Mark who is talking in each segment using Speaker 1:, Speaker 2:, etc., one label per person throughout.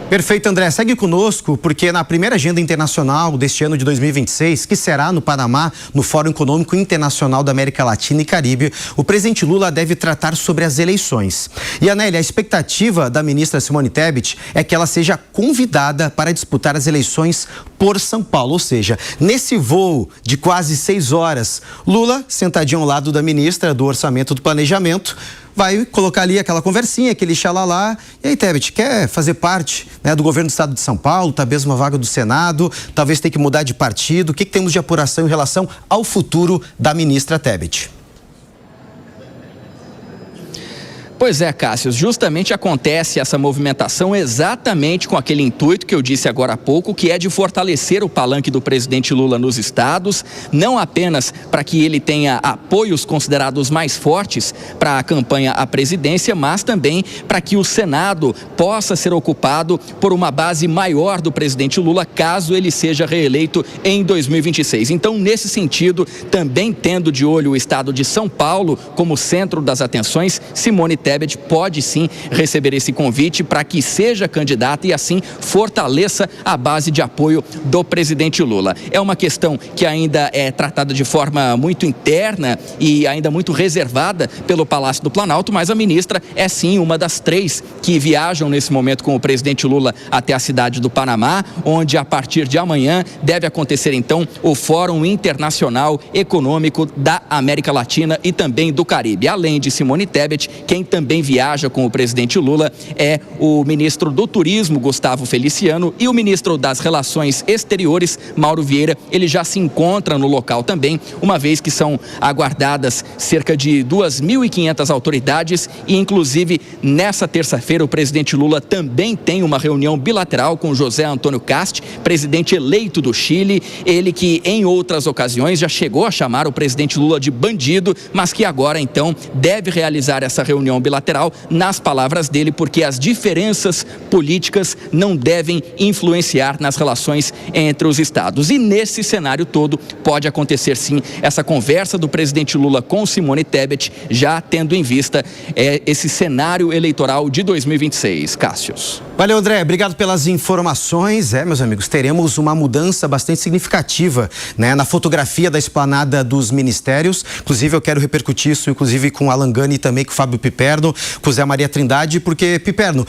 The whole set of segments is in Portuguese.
Speaker 1: Perfeito, André. Segue conosco, porque na primeira agenda internacional deste ano de 2026, que será no Panamá, no Fórum Econômico Internacional da América Latina e Caribe, o presidente Lula deve tratar sobre as eleições. E, Anélia, a expectativa da ministra Simone Tebet é que ela seja convidada para disputar as eleições por São Paulo. Ou seja, nesse voo de quase 6 horas, Lula, sentadinho ao lado da ministra do Orçamento e do Planejamento, vai colocar ali aquela conversinha, aquele xalalá. E aí, Tebet, quer fazer parte, né, do governo do estado de São Paulo, talvez uma vaga do Senado, talvez tenha que mudar de partido? O que temos de apuração em relação ao futuro da ministra Tebet?
Speaker 2: Pois é, Cássio, justamente acontece essa movimentação exatamente com aquele intuito que eu disse agora há pouco, que é de fortalecer o palanque do presidente Lula nos estados, não apenas para que ele tenha apoios considerados mais fortes para a campanha à presidência, mas também para que o Senado possa ser ocupado por uma base maior do presidente Lula, caso ele seja reeleito em 2026. Então, nesse sentido, também tendo de olho o estado de São Paulo como centro das atenções, Simone Tebet pode sim receber esse convite para que seja candidata e assim fortaleça a base de apoio do presidente Lula. É uma questão que ainda é tratada de forma muito interna e ainda muito reservada pelo Palácio do Planalto, mas a ministra é sim uma das 3 que viajam nesse momento com o presidente Lula até a cidade do Panamá, onde a partir de amanhã deve acontecer então o Fórum Internacional Econômico da América Latina e também do Caribe. Além de Simone Tebet, quem também viaja com o presidente Lula é o ministro do Turismo, Gustavo Feliciano, e o ministro das Relações Exteriores, Mauro Vieira. Ele já se encontra no local também, uma vez que são aguardadas cerca de 2.500 autoridades e, inclusive, nessa terça-feira, o presidente Lula também tem uma reunião bilateral com José Antônio Kast, presidente eleito do Chile, ele que em outras ocasiões já chegou a chamar o presidente Lula de bandido, mas que agora, então, deve realizar essa reunião bilateral, nas palavras dele, porque as diferenças políticas não devem influenciar nas relações entre os estados. E nesse cenário todo pode acontecer sim essa conversa do presidente Lula com Simone Tebet, já tendo em vista esse cenário eleitoral de 2026. Cássius.
Speaker 1: Valeu, André. Obrigado pelas informações. Meus amigos, teremos uma mudança bastante significativa, né, na fotografia da esplanada dos ministérios. Inclusive, eu quero repercutir isso, inclusive, com o Alan Gani e também com o Fábio Piperno, com o Zé Maria Trindade, porque, Piperno,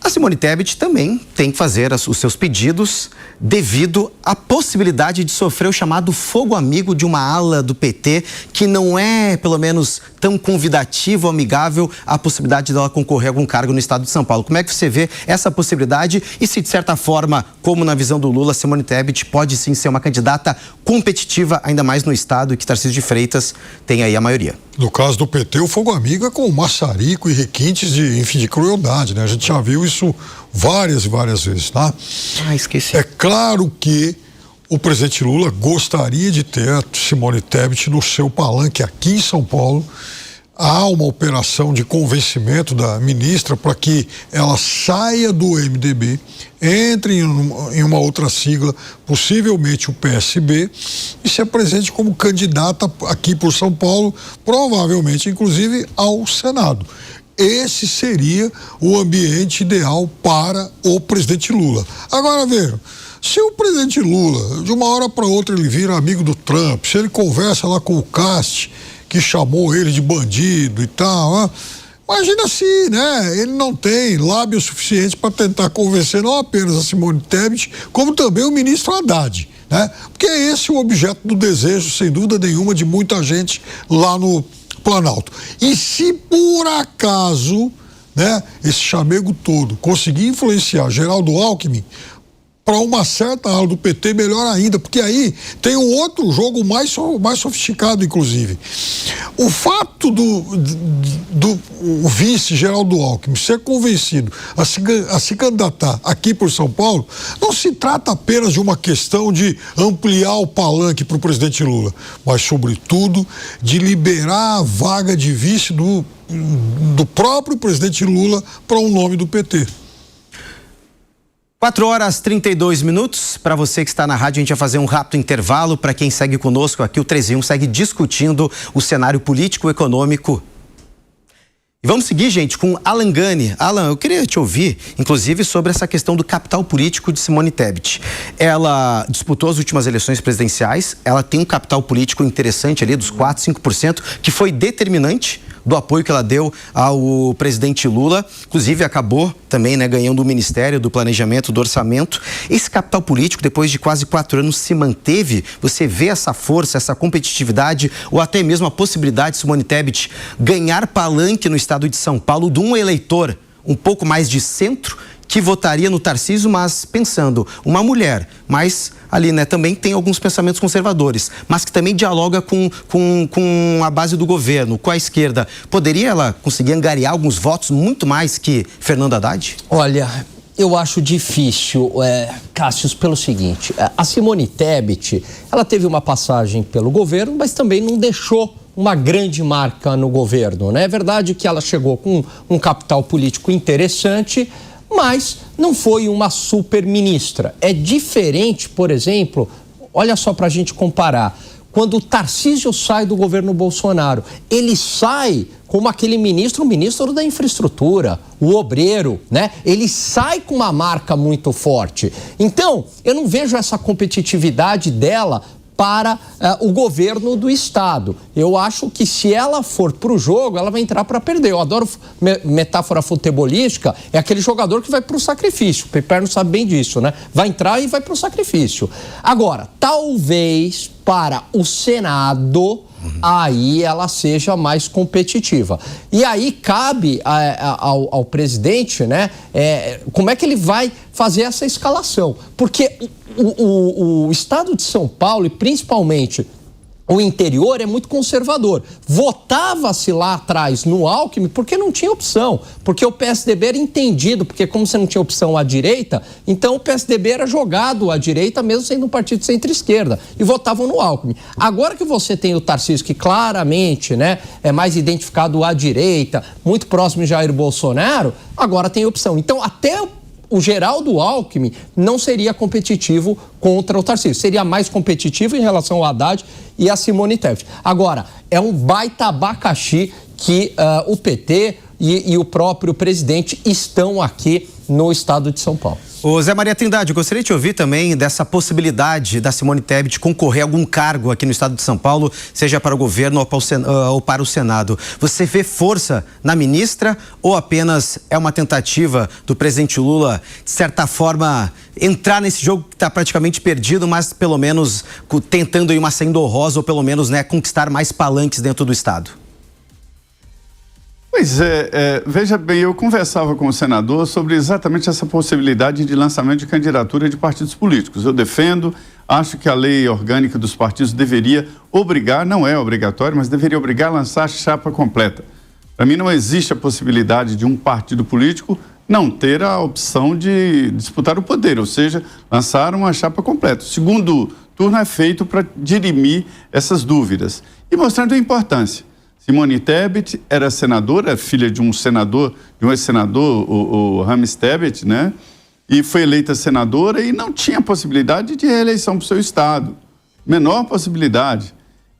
Speaker 1: a Simone Tebet também tem que fazer os seus pedidos devido à possibilidade de sofrer o chamado fogo amigo de uma ala do PT que não é, pelo menos, tão convidativa ou amigável à possibilidade dela concorrer a algum cargo no estado de São Paulo. Como é que você vê essa possibilidade e se, de certa forma, como na visão do Lula, Simone Tebet pode sim ser uma candidata competitiva, ainda mais no estado, e que Tarcísio de Freitas tem aí a maioria?
Speaker 3: No caso do PT, o fogo amigo é com maçarico e requintes de crueldade, né? A gente já viu isso várias e várias vezes, tá?
Speaker 1: Esqueci.
Speaker 3: É claro que o presidente Lula gostaria de ter a Simone Tebet no seu palanque aqui em São Paulo. Há uma operação de convencimento da ministra para que ela saia do MDB, entre em uma outra sigla, possivelmente o PSB, e se apresente como candidata aqui por São Paulo, provavelmente, inclusive, ao Senado. Esse seria o ambiente ideal para o presidente Lula. Agora, vejam, se o presidente Lula, de uma hora para outra, ele vira amigo do Trump, se ele conversa lá com o Kast, que chamou ele de bandido e tal, imagina se, né, ele não tem lábio suficiente para tentar convencer não apenas a Simone Tebet, como também o ministro Haddad, né? Porque é esse o objeto do desejo, sem dúvida nenhuma, de muita gente lá no Planalto. E se por acaso, né, esse chamego todo conseguir influenciar Geraldo Alckmin para uma certa ala do PT, melhor ainda, porque aí tem um outro jogo mais sofisticado, inclusive. O fato do vice Geraldo Alckmin ser convencido a se candidatar aqui por São Paulo, não se trata apenas de uma questão de ampliar o palanque para o presidente Lula, mas, sobretudo, de liberar a vaga de vice do próprio presidente Lula para um nome do PT.
Speaker 1: 4h32. Para você que está na rádio, a gente vai fazer um rápido intervalo. Para quem segue conosco aqui, o 13 em 1 segue discutindo o cenário político-econômico E vamos seguir, gente, com Alan Gani. Alan, eu queria te ouvir, inclusive, sobre essa questão do capital político de Simone Tebet. Ela disputou as últimas eleições presidenciais, ela tem um capital político interessante ali, dos 4, 5%, que foi determinante do apoio que ela deu ao presidente Lula. Inclusive, acabou também, né, ganhando o Ministério do Planejamento, do Orçamento. Esse capital político, depois de quase 4 anos, se manteve? Você vê essa força, essa competitividade, ou até mesmo a possibilidade de Simone Tebet ganhar palanque no estado de São Paulo de um eleitor um pouco mais de centro, que votaria no Tarcísio, mas pensando, uma mulher, mas ali, né, também tem alguns pensamentos conservadores, mas que também dialoga com a base do governo, com a esquerda. Poderia ela conseguir angariar alguns votos muito mais que Fernando Haddad?
Speaker 4: Olha, eu acho difícil, Cássio, pelo seguinte, a Simone Tebet, ela teve uma passagem pelo governo, mas também não deixou uma grande marca no governo, né? É verdade que ela chegou com um capital político interessante, mas não foi uma super ministra. É diferente, por exemplo, olha só para a gente comparar, quando o Tarcísio sai do governo Bolsonaro, ele sai como aquele ministro, o ministro da infraestrutura, o obreiro, né? Ele sai com uma marca muito forte. Então, eu não vejo essa competitividade dela para o governo do estado. Eu acho que se ela for para o jogo, ela vai entrar para perder. Eu adoro metáfora futebolística, é aquele jogador que vai para o sacrifício. O Piperno sabe bem disso, né? Vai entrar e vai para o sacrifício. Agora, talvez para o Senado, aí ela seja mais competitiva. E aí cabe ao presidente, né, como é que ele vai fazer essa escalação. Porque o estado de São Paulo, e principalmente o interior, é muito conservador. Votava-se lá atrás no Alckmin porque não tinha opção, porque o PSDB era entendido, porque como você não tinha opção à direita, então o PSDB era jogado à direita, mesmo sendo um partido centro-esquerda, e votavam no Alckmin. Agora que você tem o Tarcísio, que claramente, né, é mais identificado à direita, muito próximo de Jair Bolsonaro, agora tem opção. Então, até o Geraldo Alckmin não seria competitivo contra o Tarcísio. Seria mais competitivo em relação ao Haddad e a Simone Tebet. Agora, é um baita abacaxi que o PT e o próprio presidente estão aqui no estado de São Paulo.
Speaker 1: Ô Zé Maria Trindade, eu gostaria de ouvir também dessa possibilidade da Simone Tebet concorrer a algum cargo aqui no estado de São Paulo, seja para o governo ou para o Senado. Você vê força na ministra ou apenas é uma tentativa do presidente Lula, de certa forma, entrar nesse jogo que está praticamente perdido, mas pelo menos tentando aí uma saída honrosa ou pelo menos, né, conquistar mais palanques dentro do estado?
Speaker 5: Pois veja bem, eu conversava com o senador sobre exatamente essa possibilidade de lançamento de candidatura de partidos políticos. Eu defendo, acho que a lei orgânica dos partidos deveria obrigar, não é obrigatório, mas deveria obrigar a lançar a chapa completa. Para mim não existe a possibilidade de um partido político não ter a opção de disputar o poder, ou seja, lançar uma chapa completa. O segundo turno é feito para dirimir essas dúvidas e mostrando a importância. Simone Tebet era senadora, filha de um senador, de um ex-senador, o Rames Tebet, né? E foi eleita senadora e não tinha possibilidade de reeleição para o seu estado. Menor possibilidade.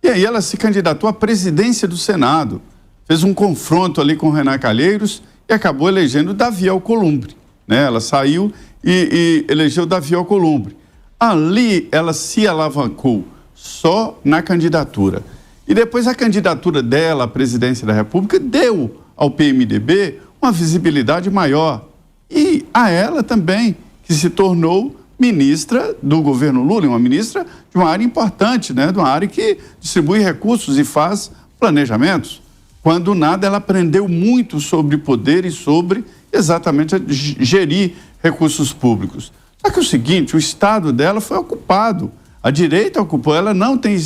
Speaker 5: E aí ela se candidatou à presidência do Senado. Fez um confronto ali com Renan Calheiros e acabou elegendo Davi Alcolumbre, né? Ela saiu e elegeu Davi Alcolumbre. Ali ela se alavancou só na candidatura. E depois a candidatura dela à presidência da República deu ao PMDB uma visibilidade maior. E a ela também, que se tornou ministra do governo Lula, uma ministra de uma área importante, né? De uma área que distribui recursos e faz planejamentos. Quando nada, ela aprendeu muito sobre poder e sobre exatamente gerir recursos públicos. Só que o seguinte, o estado dela foi ocupado. A direita ocupou, ela não tem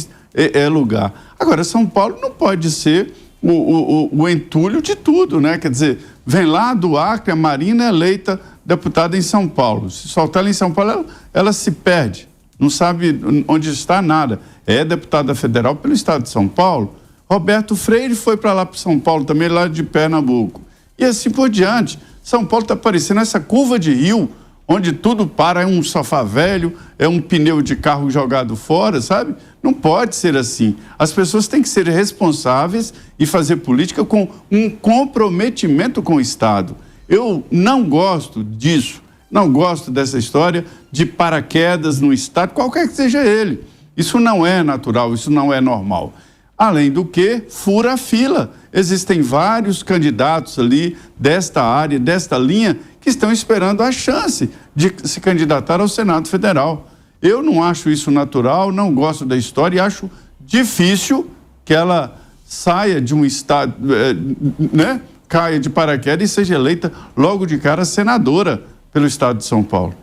Speaker 5: lugar. Agora, São Paulo não pode ser o entulho de tudo, né? Quer dizer, vem lá do Acre, a Marina é eleita deputada em São Paulo. Se soltar ela em São Paulo, ela se perde. Não sabe onde está nada. É deputada federal pelo estado de São Paulo. Roberto Freire foi para lá para São Paulo, também lá de Pernambuco. E assim por diante. São Paulo está parecendo essa curva de rio, onde tudo para, é um sofá velho, é um pneu de carro jogado fora, sabe? Não pode ser assim. As pessoas têm que ser responsáveis e fazer política com um comprometimento com o Estado. Eu não gosto disso, não gosto dessa história de paraquedas no Estado, qualquer que seja ele. Isso não é natural, isso não é normal. Além do que, fura a fila. Existem vários candidatos ali desta área, desta linha, que estão esperando a chance de se candidatar ao Senado Federal. Eu não acho isso natural, não gosto da história e acho difícil que ela saia de um estado, caia de paraquedas e seja eleita logo de cara senadora pelo estado de São Paulo.